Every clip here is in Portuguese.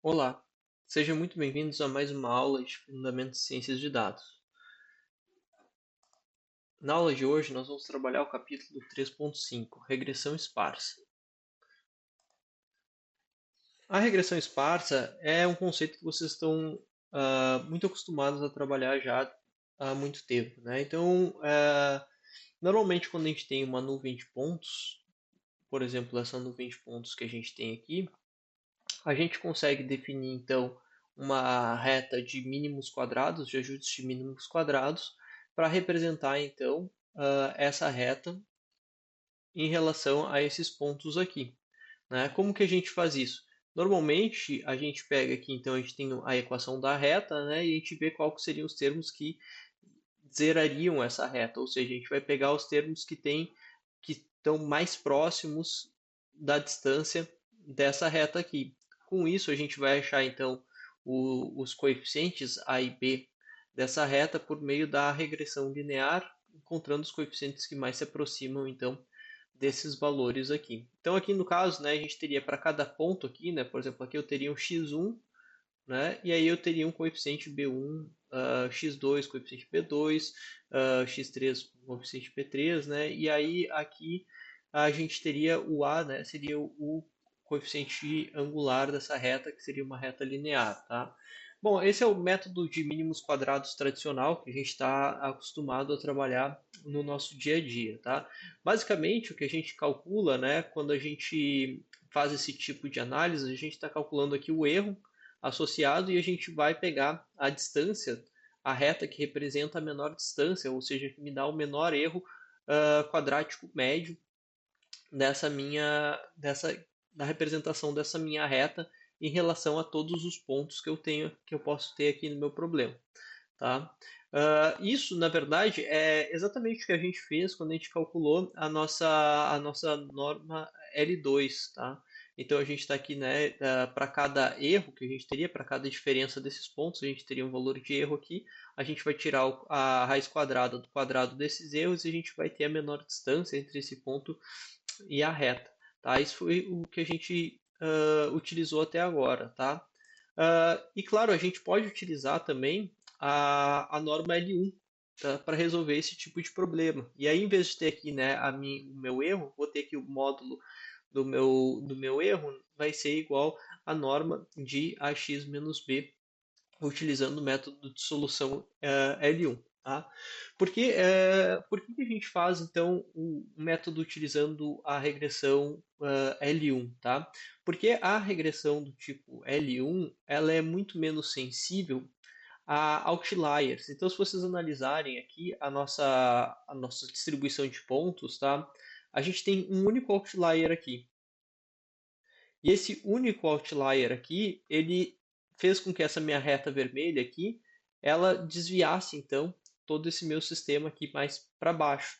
Olá, sejam muito bem-vindos a mais uma aula de Fundamentos de Ciências de Dados. Na aula de hoje, nós vamos trabalhar o capítulo 3.5, Regressão esparsa. A regressão esparsa é um conceito que vocês estão muito acostumados a trabalhar já há muito tempo, né? Então, normalmente quando a gente tem uma nuvem de pontos, por exemplo, essa nuvem de pontos que a gente tem aqui, a gente consegue definir então uma reta de mínimos quadrados, de ajustes de mínimos quadrados, para representar então essa reta em relação a esses pontos aqui, né? Como que a gente faz isso? Normalmente a gente pega aqui, então a gente tem a equação da reta, né? E a gente vê qual que seriam os termos que zerariam essa reta, ou seja, a gente vai pegar os termos que estão mais próximos da distância dessa reta aqui. Com isso, a gente vai achar então os coeficientes a e b dessa reta por meio da regressão linear, encontrando os coeficientes que mais se aproximam então desses valores aqui. Então aqui no caso, né, a gente teria para cada ponto aqui, né, por exemplo, aqui eu teria um x1, né? E aí eu teria um coeficiente B1, x2, coeficiente B2, x3, coeficiente B3, né? E aí aqui a gente teria o A, né? Seria o coeficiente angular dessa reta, que seria uma reta linear, tá? Bom, esse é o método de mínimos quadrados tradicional que a gente está acostumado a trabalhar no nosso dia a dia, tá? Basicamente, o que a gente calcula, né, quando a gente faz esse tipo de análise, a gente está calculando aqui o erro associado e a gente vai pegar a distância, a reta que representa a menor distância, ou seja, que me dá o menor erro quadrático médio dessa da representação dessa minha reta em relação a todos os pontos que eu tenho, que eu posso ter aqui no meu problema, tá? Isso, na verdade, é exatamente o que a gente fez quando a gente calculou a nossa norma L2, tá? Então a gente está aqui, né, para cada erro que a gente teria, para cada diferença desses pontos, a gente teria um valor de erro aqui, a gente vai tirar a raiz quadrada do quadrado desses erros e a gente vai ter a menor distância entre esse ponto e a reta, tá? Isso foi o que a gente utilizou até agora, tá? E claro, a gente pode utilizar também a norma L1, tá? Para resolver esse tipo de problema. E aí, em vez de ter aqui, né, o meu erro, vou ter aqui o módulo do meu erro, vai ser igual à norma de ax menos b, utilizando o método de solução L1. Tá? Por que a gente faz então o método utilizando a regressão L1? Tá? Porque a regressão do tipo L1 ela é muito menos sensível a outliers. Então, se vocês analisarem aqui a nossa distribuição de pontos, tá? A gente tem um único outlier aqui. E esse único outlier aqui, ele fez com que essa minha reta vermelha aqui, ela desviasse então todo esse meu sistema aqui mais para baixo,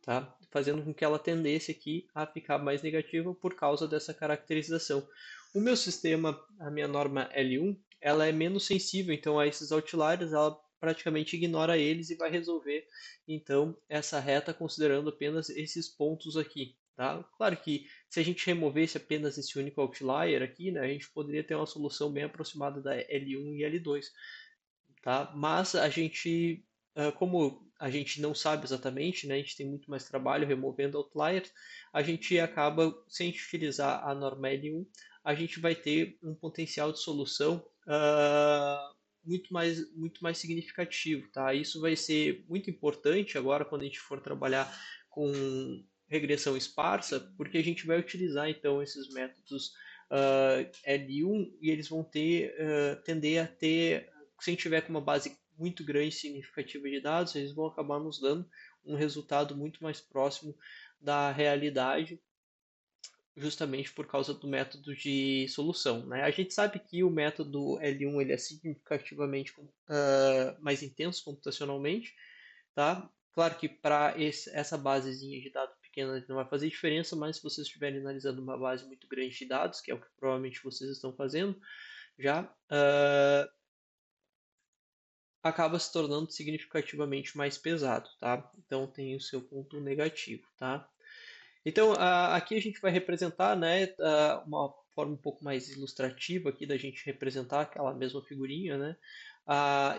tá? Fazendo com que ela tendesse aqui a ficar mais negativa por causa dessa caracterização. O meu sistema, a minha norma L1, ela é menos sensível então a esses outliers, ela praticamente ignora eles e vai resolver então essa reta considerando apenas esses pontos aqui, tá? Claro que se a gente removesse apenas esse único outlier aqui, né, a gente poderia ter uma solução bem aproximada da L1 e L2, tá? Mas a gente, como a gente não sabe exatamente, né, a gente tem muito mais trabalho removendo outliers, a gente acaba, sem utilizar a norma L1, a gente vai ter um potencial de solução muito mais significativo, tá? Isso vai ser muito importante agora quando a gente for trabalhar com regressão esparsa, porque a gente vai utilizar então esses métodos L1 e eles vão tender a ter, se a gente tiver com uma base muito grande e significativa de dados, eles vão acabar nos dando um resultado muito mais próximo da realidade, justamente por causa do método de solução, né? A gente sabe que o método L1 ele é significativamente mais intenso computacionalmente, tá? Claro que para essa basezinha de dados pequena não vai fazer diferença, mas se vocês estiverem analisando uma base muito grande de dados, que é o que provavelmente vocês estão fazendo, já acaba se tornando significativamente mais pesado, tá? Então tem o seu ponto negativo, tá? Então aqui a gente vai representar, né, forma um pouco mais ilustrativa aqui da gente representar aquela mesma figurinha, né?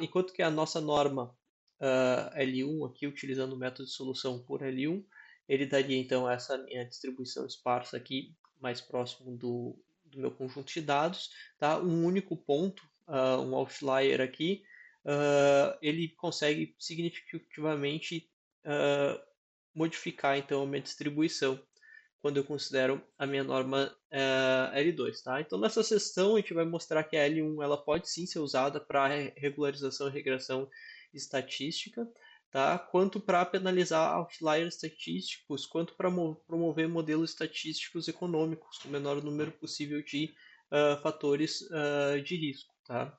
Enquanto que a nossa norma L1 aqui, utilizando o método de solução por L1, ele daria então essa minha distribuição esparsa aqui, mais próximo do meu conjunto de dados, tá? Um único ponto, um outlier aqui, ele consegue significativamente modificar então a minha distribuição quando eu considero a minha norma L2, tá? Então nessa sessão a gente vai mostrar que a L1 ela pode sim ser usada para regularização e regressão estatística, tá? Quanto para penalizar outliers estatísticos, quanto para promover modelos estatísticos econômicos com o menor número possível de fatores de risco, tá?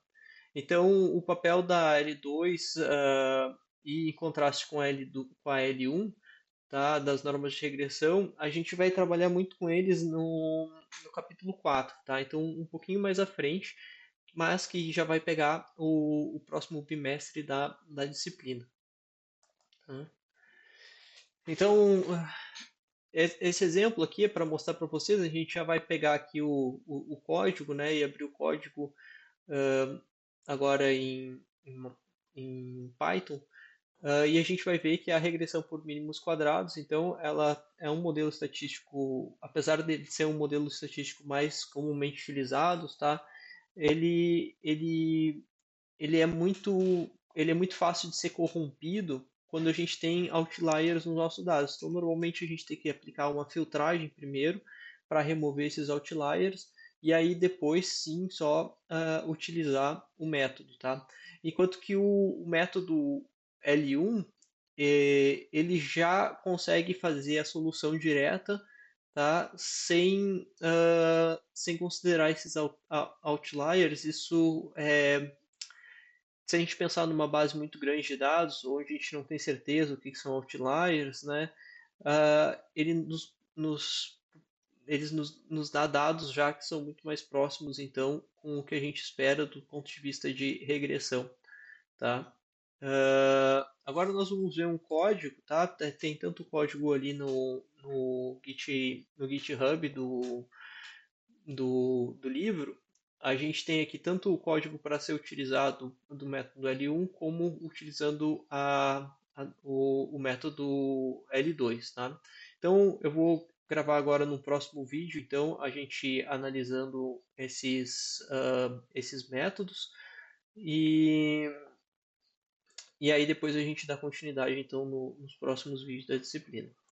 Então o papel da L2 e em contraste com com a L1, tá, das normas de regressão, a gente vai trabalhar muito com eles no capítulo 4, tá? Então, um pouquinho mais à frente, mas que já vai pegar o próximo bimestre da disciplina. Tá? Então, esse exemplo aqui é para mostrar para vocês, a gente já vai pegar aqui o código, né, e abrir o código agora em Python. E a gente vai ver que a regressão por mínimos quadrados, então, ela é um modelo estatístico, apesar de ser um modelo estatístico mais comumente utilizado, tá? Ele, ele, ele é muito fácil de ser corrompido quando a gente tem outliers nos nossos dados. Então, normalmente a gente tem que aplicar uma filtragem primeiro para remover esses outliers e aí depois sim só utilizar o método, tá? Enquanto que o método L1 ele já consegue fazer a solução direta, tá? Sem considerar esses outliers. Isso se a gente pensar numa base muito grande de dados, onde a gente não tem certeza o que são outliers, né? Ele nos dá dados já que são muito mais próximos, então, com o que a gente espera do ponto de vista de regressão, tá? Agora nós vamos ver um código, tá? Tem tanto código ali no GitHub do livro. A gente tem aqui tanto o código para ser utilizado do método L1 como utilizando o método L2, tá? Então eu vou gravar agora no próximo vídeo, então a gente analisando esses métodos e e aí depois a gente dá continuidade então nos próximos vídeos da disciplina.